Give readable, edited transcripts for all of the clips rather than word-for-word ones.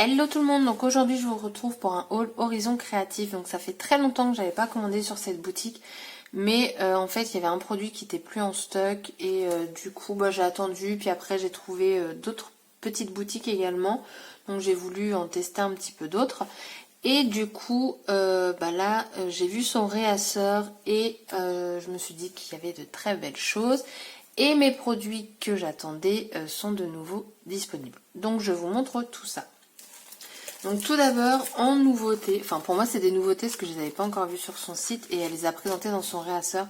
Hello tout le monde, donc aujourd'hui je vous retrouve pour un haul Horizon Créatif. Donc ça fait très longtemps que j'avais pas commandé sur cette boutique, mais en fait il y avait un produit qui était plus en stock et du coup j'ai attendu, puis après j'ai trouvé d'autres petites boutiques également, donc j'ai voulu en tester un petit peu d'autres. Et du coup là j'ai vu son réassort et je me suis dit qu'il y avait de très belles choses. Et mes produits que j'attendais sont de nouveau disponibles. Donc je vous montre tout ça. Donc tout d'abord, en nouveauté, enfin pour moi c'est des nouveautés parce que je ne les avais pas encore vues sur son site et elle les a présentées dans son réassort.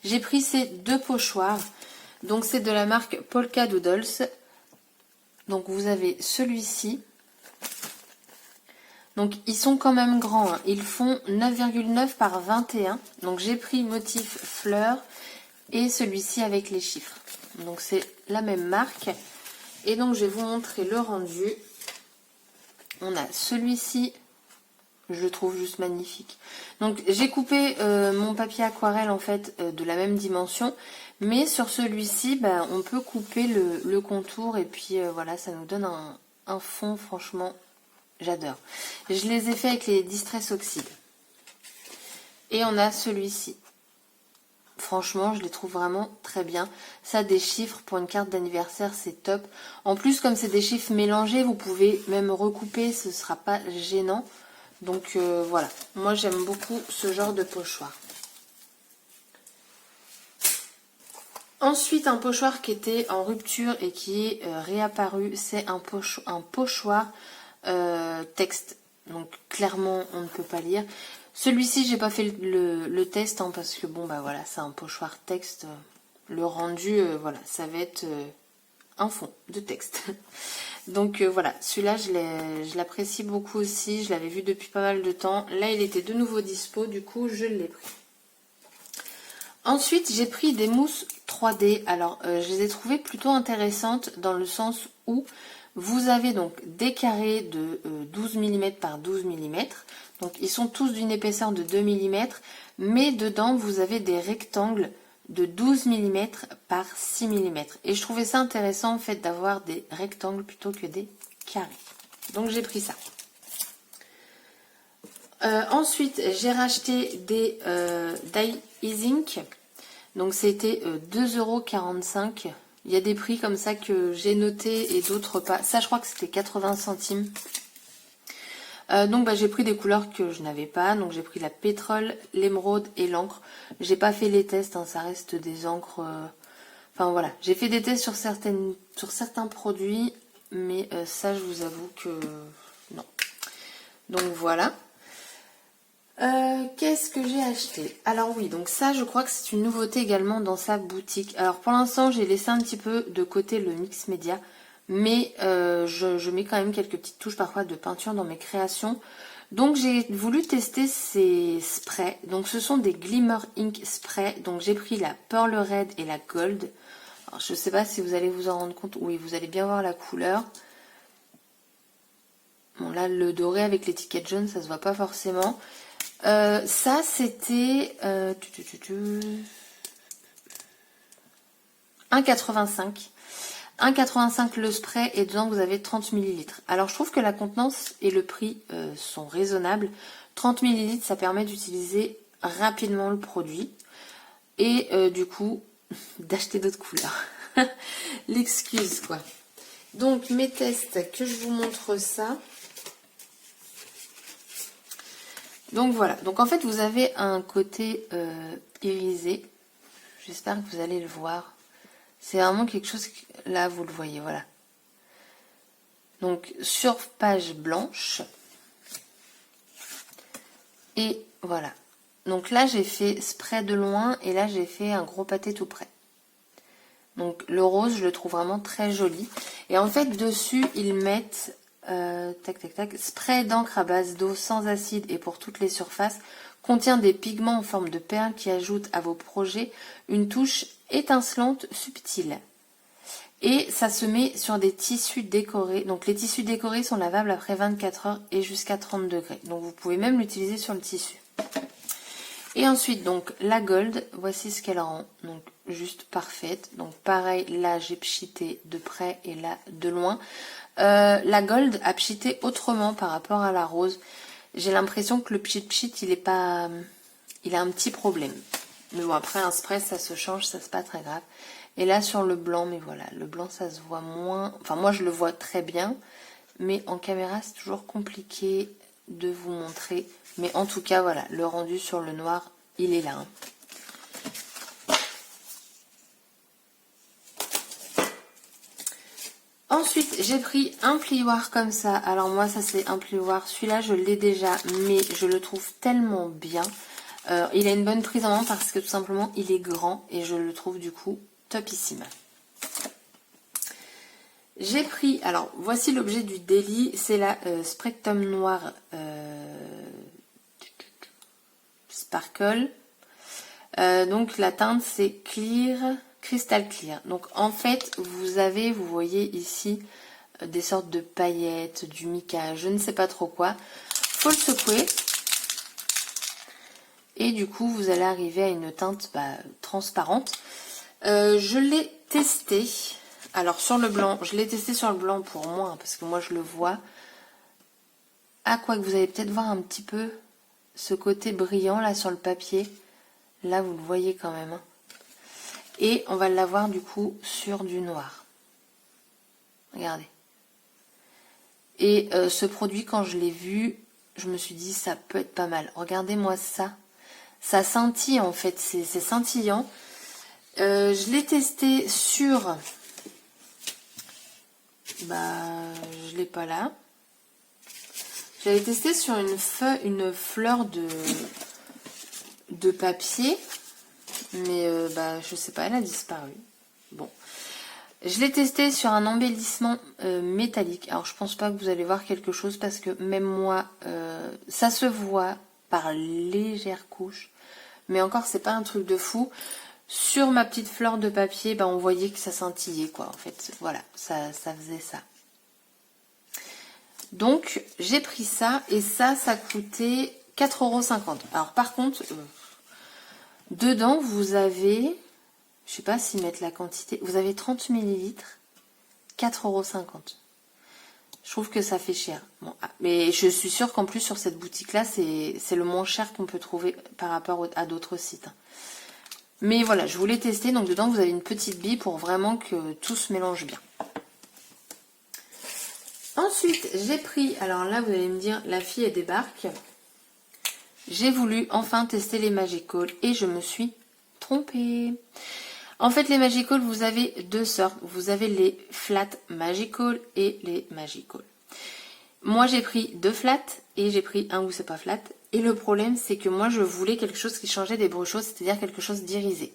J'ai pris ces deux pochoirs. Donc c'est de la marque Polka Doodles. Donc vous avez celui-ci. Donc ils sont quand même grands, hein. Ils font 9,9 par 21. Donc j'ai pris motif fleur et celui-ci avec les chiffres. Donc c'est la même marque. Et donc je vais vous montrer le rendu. On a celui-ci, je le trouve juste magnifique. Donc j'ai coupé mon papier aquarelle en fait de la même dimension, mais sur celui-ci on peut couper le contour et puis voilà, ça nous donne un fond, franchement j'adore. Je les ai fait avec les Distress Oxide. Et on a celui-ci. Franchement, je les trouve vraiment très bien. Ça, des chiffres pour une carte d'anniversaire, c'est top. En plus, comme c'est des chiffres mélangés, vous pouvez même recouper, ce ne sera pas gênant. Donc voilà, moi j'aime beaucoup ce genre de pochoir. Ensuite, un pochoir qui était en rupture et qui est réapparu, c'est un pochoir texte. Donc clairement, on ne peut pas lire. Celui-ci, j'ai pas fait le test hein, parce que bon voilà, c'est un pochoir texte. Le rendu, voilà, ça va être un fond de texte. Donc voilà, celui-là, je l'apprécie beaucoup aussi. Je l'avais vu depuis pas mal de temps. Là, il était de nouveau dispo, du coup, je l'ai pris. Ensuite, j'ai pris des mousses 3D. Alors, je les ai trouvées plutôt intéressantes dans le sens où vous avez donc des carrés de 12 mm par 12 mm. Donc, ils sont tous d'une épaisseur de 2 mm. Mais dedans, vous avez des rectangles de 12 mm par 6 mm. Et je trouvais ça intéressant en fait d'avoir des rectangles plutôt que des carrés. Donc, j'ai pris ça. Ensuite, j'ai racheté des Die Ink. Donc, c'était 2,45 €. Il y a des prix comme ça que j'ai noté et d'autres pas. Ça, je crois que c'était 80 centimes. Donc, j'ai pris des couleurs que je n'avais pas. Donc, j'ai pris la pétrole, l'émeraude et l'encre. J'ai pas fait les tests, hein, ça reste des encres. Enfin, voilà. J'ai fait des tests sur certains produits. Mais ça, je vous avoue que non. Donc, voilà. Qu'est-ce que j'ai acheté? Alors oui, donc ça je crois que c'est une nouveauté également dans sa boutique. Alors pour l'instant j'ai laissé un petit peu de côté le mix média, mais je mets quand même quelques petites touches parfois de peinture dans mes créations. Donc j'ai voulu tester ces sprays. Donc ce sont des Glimmer Ink Spray. Donc j'ai pris la Pearl Red et la Gold. Alors je ne sais pas si vous allez vous en rendre compte. Oui, vous allez bien voir la couleur. Bon là le doré avec l'étiquette jaune ça se voit pas forcément. Ça c'était 1,85. 1,85 le spray et dedans vous avez 30 ml. Alors je trouve que la contenance et le prix sont raisonnables. 30 ml ça permet d'utiliser rapidement le produit et du coup d'acheter d'autres couleurs. L'excuse quoi. Donc mes tests, que je vous montre ça. Donc voilà, donc en fait vous avez un côté irisé, j'espère que vous allez le voir, c'est vraiment quelque chose, là vous le voyez, voilà. Donc sur page blanche, et voilà, donc là j'ai fait spray de loin et là j'ai fait un gros pâté tout près. Donc le rose je le trouve vraiment très joli, et en fait dessus ils mettent... spray d'encre à base d'eau sans acide et pour toutes les surfaces, contient des pigments en forme de perles qui ajoutent à vos projets une touche étincelante subtile. Et ça se met sur des tissus décorés. Donc les tissus décorés sont lavables après 24 heures et jusqu'à 30 degrés. Donc vous pouvez même l'utiliser sur le tissu. Et ensuite donc la Gold, voici ce qu'elle rend. Donc juste parfaite. Donc pareil, là j'ai pchité de près et là de loin. La gold a pchité autrement par rapport à la rose. J'ai l'impression que le pchit il est pas... Il a un petit problème. Mais bon, après un spray ça se change, ça c'est pas très grave. Et là sur le blanc, mais voilà, le blanc ça se voit moins... Enfin moi je le vois très bien. Mais en caméra c'est toujours compliqué de vous montrer. Mais en tout cas voilà, le rendu sur le noir, il est là. Hein. Ensuite, j'ai pris un plioir comme ça. Alors moi, ça c'est un plioir. Celui-là, je l'ai déjà, mais je le trouve tellement bien. Il a une bonne prise en main parce que tout simplement, il est grand et je le trouve du coup topissime. J'ai pris, alors voici l'objet du délit. C'est la Spectrum Noir Sparkle. Donc la teinte c'est Clear. Crystal Clear. Donc en fait, vous voyez ici des sortes de paillettes, du mica, je ne sais pas trop quoi. Faut le secouer. Et du coup, vous allez arriver à une teinte transparente. Je l'ai testé. Alors sur le blanc, je l'ai testé sur le blanc pour moi, hein, parce que moi je le vois. Ah, quoi que vous allez peut-être voir un petit peu ce côté brillant là sur le papier. Là, vous le voyez quand même. Hein. Et on va l'avoir du coup sur du noir. Regardez. Et ce produit, quand je l'ai vu, je me suis dit ça peut être pas mal. Regardez-moi ça. Ça scintille en fait, c'est scintillant. Je l'ai testé sur... je l'ai pas là. J'avais testé sur une fleur de papier. Mais je sais pas, elle a disparu. Bon. Je l'ai testé sur un embellissement métallique. Alors je pense pas que vous allez voir quelque chose parce que même moi, ça se voit par légère couche. Mais encore, c'est pas un truc de fou. Sur ma petite fleur de papier, on voyait que ça scintillait quoi. En fait, voilà, ça faisait ça. Donc j'ai pris ça et ça coûtait 4,50 €. Alors par contre, dedans vous avez... Je sais pas s'ils mettent la quantité. Vous avez 30 ml, 4,50 €. Je trouve que ça fait cher. Bon, mais je suis sûre qu'en plus sur cette boutique-là, c'est le moins cher qu'on peut trouver par rapport à d'autres sites. Mais voilà, je voulais tester. Donc dedans, vous avez une petite bille pour vraiment que tout se mélange bien. Ensuite, j'ai pris... Alors là, vous allez me dire, la fille, elle débarque. J'ai voulu enfin tester les Magical et je me suis trompée. En fait, les Magical, vous avez deux sortes. Vous avez les Flat Magical et les Magical. Moi, j'ai pris deux flats et j'ai pris un où c'est pas flat. Et le problème, c'est que moi, je voulais quelque chose qui changeait des brochos, c'est-à-dire quelque chose d'irisé.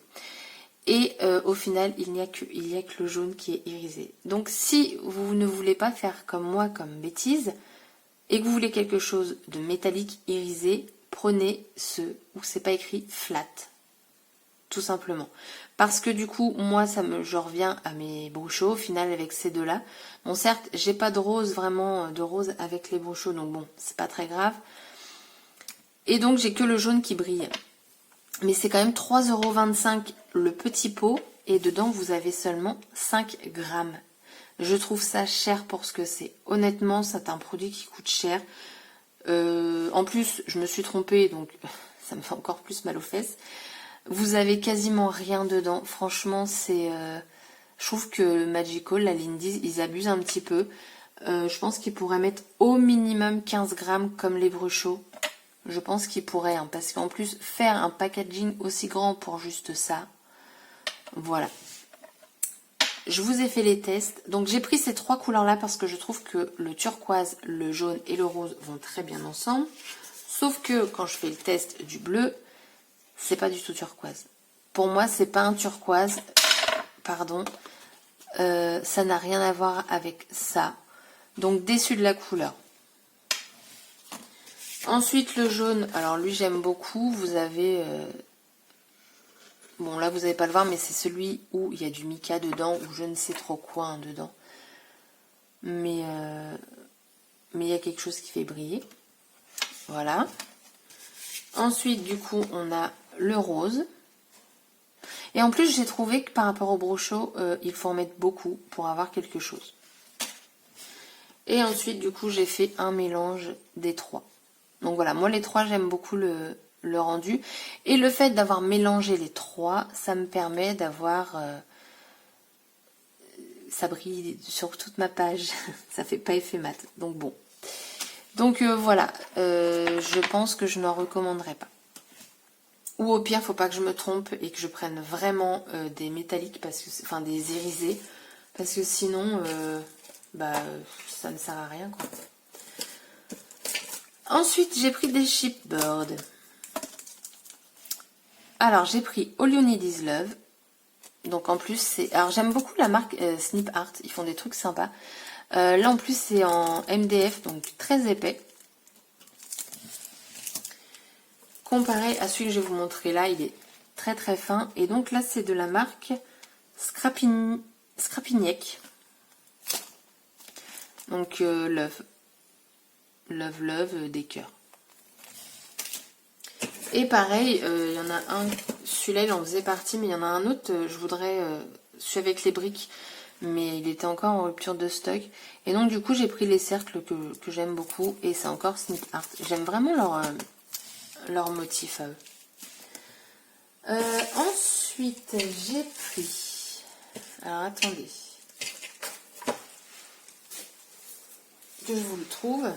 Et au final, il n'y a que le jaune qui est irisé. Donc, si vous ne voulez pas faire comme moi, comme bêtise, et que vous voulez quelque chose de métallique irisé, prenez ce où c'est pas écrit flat. Tout simplement. Parce que du coup, moi, je reviens à mes brochos au final avec ces deux-là. Bon, certes, j'ai pas de rose, vraiment de rose avec les brochos, donc bon, c'est pas très grave. Et donc, j'ai que le jaune qui brille. Mais c'est quand même 3,25 € le petit pot. Et dedans, vous avez seulement 5 grammes. Je trouve ça cher pour ce que c'est. Honnêtement, c'est un produit qui coûte cher. En plus, je me suis trompée, donc ça me fait encore plus mal aux fesses. Vous avez quasiment rien dedans. Franchement, c'est... je trouve que Magical, la Lindy's, ils abusent un petit peu. Je pense qu'ils pourraient mettre au minimum 15 grammes comme les brochos. Je pense qu'ils pourraient. Hein, parce qu'en plus, faire un packaging aussi grand pour juste ça. Voilà. Je vous ai fait les tests. Donc j'ai pris ces trois couleurs-là parce que je trouve que le turquoise, le jaune et le rose vont très bien ensemble. Sauf que quand je fais le test du bleu... c'est pas du tout turquoise. Pour moi, c'est pas un turquoise. Pardon. Ça n'a rien à voir avec ça. Donc, déçu de la couleur. Ensuite, le jaune. Alors, lui, j'aime beaucoup. Vous avez... bon, là, vous n'allez pas le voir, mais c'est celui où il y a du mica dedans, ou je ne sais trop quoi hein, dedans. Mais il y a quelque chose qui fait briller. Voilà. Ensuite, du coup, on a le rose. Et en plus, j'ai trouvé que par rapport au brochot, il faut en mettre beaucoup pour avoir quelque chose. Et ensuite, du coup, j'ai fait un mélange des trois. Donc voilà, moi les trois, j'aime beaucoup le rendu. Et le fait d'avoir mélangé les trois, ça me permet d'avoir... ça brille sur toute ma page. Ça fait pas effet mat. Donc bon. Donc voilà, je pense que je n'en recommanderais pas. Ou au pire, faut pas que je me trompe et que je prenne vraiment des métalliques, parce que, enfin des irisés, parce que sinon, ça ne sert à rien, quoi. Ensuite, j'ai pris des chipboards. Alors, j'ai pris All You Need Is Love. Donc en plus, c'est... Alors j'aime beaucoup la marque Snip Art, ils font des trucs sympas. Là en plus, c'est en MDF, donc très épais. Comparé à celui que je vais vous montrer là, il est très très fin. Et donc là, c'est de la marque Scrapiniec. Donc Love. Love, des cœurs. Et pareil, il y en a un, celui-là il en faisait partie, mais il y en a un autre, je voudrais, celui avec les briques, mais il était encore en rupture de stock. Et donc du coup j'ai pris les cercles que j'aime beaucoup, et c'est encore Snip Art. J'aime vraiment leur motif à eux. Ensuite j'ai pris, alors attendez, que je vous le trouve.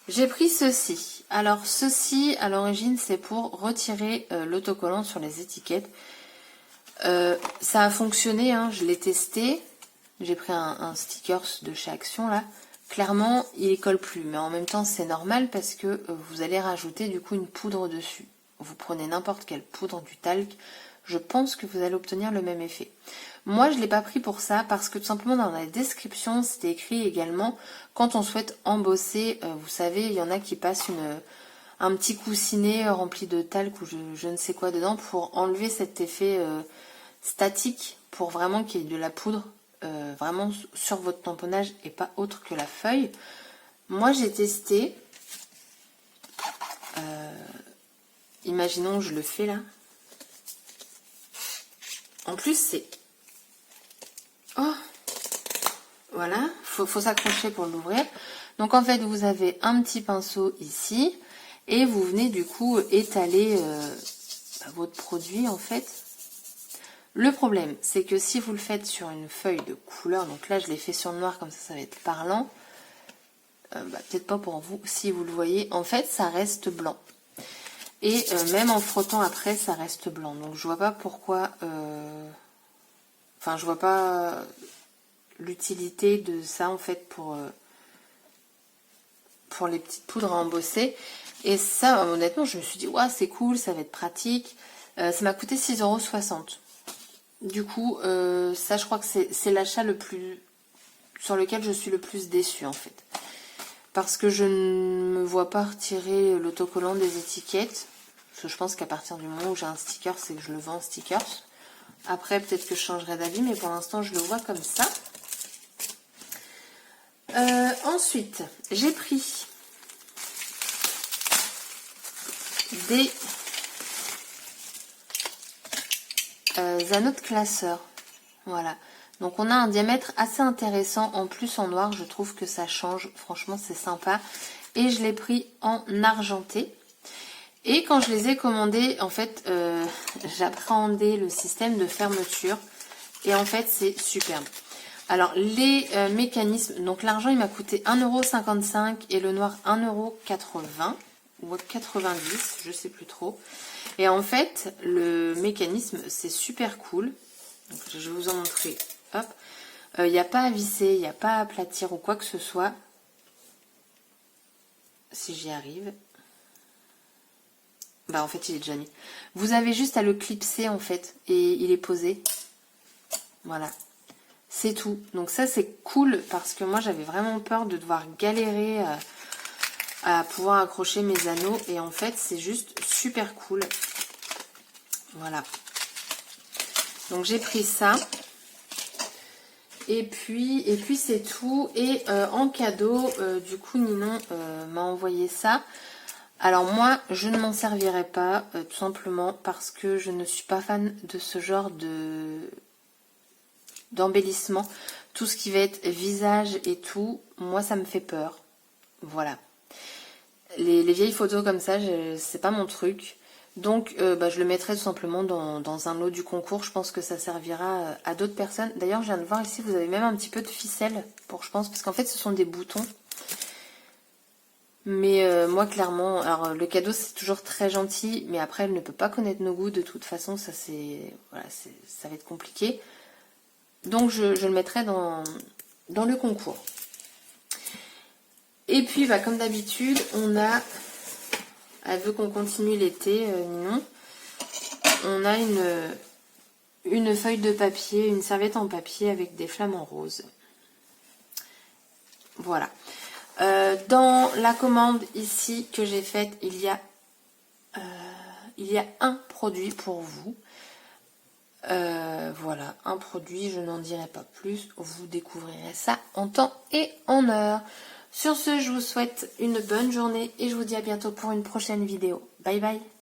J'ai pris ceci. Alors ceci, à l'origine, c'est pour retirer l'autocollant sur les étiquettes. Ça a fonctionné, hein, je l'ai testé. J'ai pris un sticker de chez Action là. Clairement, il ne colle plus. Mais en même temps, c'est normal parce que vous allez rajouter du coup une poudre dessus. Vous prenez n'importe quelle poudre, du talc. Je pense que vous allez obtenir le même effet. Moi, je ne l'ai pas pris pour ça parce que tout simplement dans la description, c'était écrit également quand on souhaite embosser, vous savez, il y en a qui passent un petit coussinet rempli de talc ou je ne sais quoi dedans pour enlever cet effet statique, pour vraiment qu'il y ait de la poudre vraiment sur votre tamponnage et pas autre que la feuille. Moi, j'ai testé. Imaginons que je le fais là. En plus, c'est... Oh, voilà, faut s'accrocher pour l'ouvrir. Donc en fait, vous avez un petit pinceau ici et vous venez du coup étaler votre produit en fait. Le problème, c'est que si vous le faites sur une feuille de couleur, donc là je l'ai fait sur le noir comme ça va être parlant. Peut-être pas pour vous, si vous le voyez, en fait ça reste blanc. Et même en frottant après, ça reste blanc. Donc je vois pas pourquoi... Enfin, je vois pas l'utilité de ça en fait pour les petites poudres à embosser. Et ça, honnêtement, je me suis dit, ouais, c'est cool, ça va être pratique. Ça m'a coûté 6,60 €. Du coup, ça, je crois que c'est l'achat sur lequel je suis le plus déçue en fait. Parce que je ne me vois pas retirer l'autocollant des étiquettes. Parce que je pense qu'à partir du moment où j'ai un sticker, c'est que je le vends en stickers. Après, peut-être que je changerai d'avis, mais pour l'instant, je le vois comme ça. Ensuite, j'ai pris des anneaux de classeur. Voilà. Donc, on a un diamètre assez intéressant. En plus, en noir, je trouve que ça change. Franchement, c'est sympa. Et je l'ai pris en argenté. Et quand je les ai commandés, en fait, j'appréhendais le système de fermeture. Et en fait, c'est superbe. Alors, les mécanismes, donc l'argent, il m'a coûté 1,55 € et le noir 1,80 € ou 90, je sais plus trop. Et en fait, le mécanisme, c'est super cool. Donc, je vais vous en montrer. Hop. Il n'y a pas à visser, il n'y a pas à aplatir ou quoi que ce soit. Si j'y arrive. Bah, en fait, il est déjà mis. Vous avez juste à le clipser, en fait, et il est posé. Voilà. C'est tout. Donc ça, c'est cool parce que moi, j'avais vraiment peur de devoir galérer à pouvoir accrocher mes anneaux. Et en fait, c'est juste super cool. Voilà. Donc, j'ai pris ça. Et puis c'est tout. Et en cadeau, du coup, Ninon m'a envoyé ça. Alors moi, je ne m'en servirai pas, tout simplement parce que je ne suis pas fan de ce genre d'embellissement. Tout ce qui va être visage et tout, moi ça me fait peur. Voilà. Les vieilles photos comme ça, c'est pas mon truc. Donc je le mettrai tout simplement dans un lot du concours. Je pense que ça servira à d'autres personnes. D'ailleurs, je viens de voir ici, vous avez même un petit peu de ficelle pour, je pense, parce qu'en fait ce sont des boutons. Mais moi clairement, alors le cadeau c'est toujours très gentil, mais après elle ne peut pas connaître nos goûts de toute façon, ça c'est voilà, ça va être compliqué. Donc je le mettrai dans le concours. Et puis comme d'habitude, elle veut qu'on continue l'été, Ninon. On a une feuille de papier, une serviette en papier avec des flammes en rose. Voilà. Dans la commande ici que j'ai faite, il y a un produit pour vous. Voilà, un produit, je n'en dirai pas plus. Vous découvrirez ça en temps et en heure. Sur ce, je vous souhaite une bonne journée et je vous dis à bientôt pour une prochaine vidéo. Bye bye!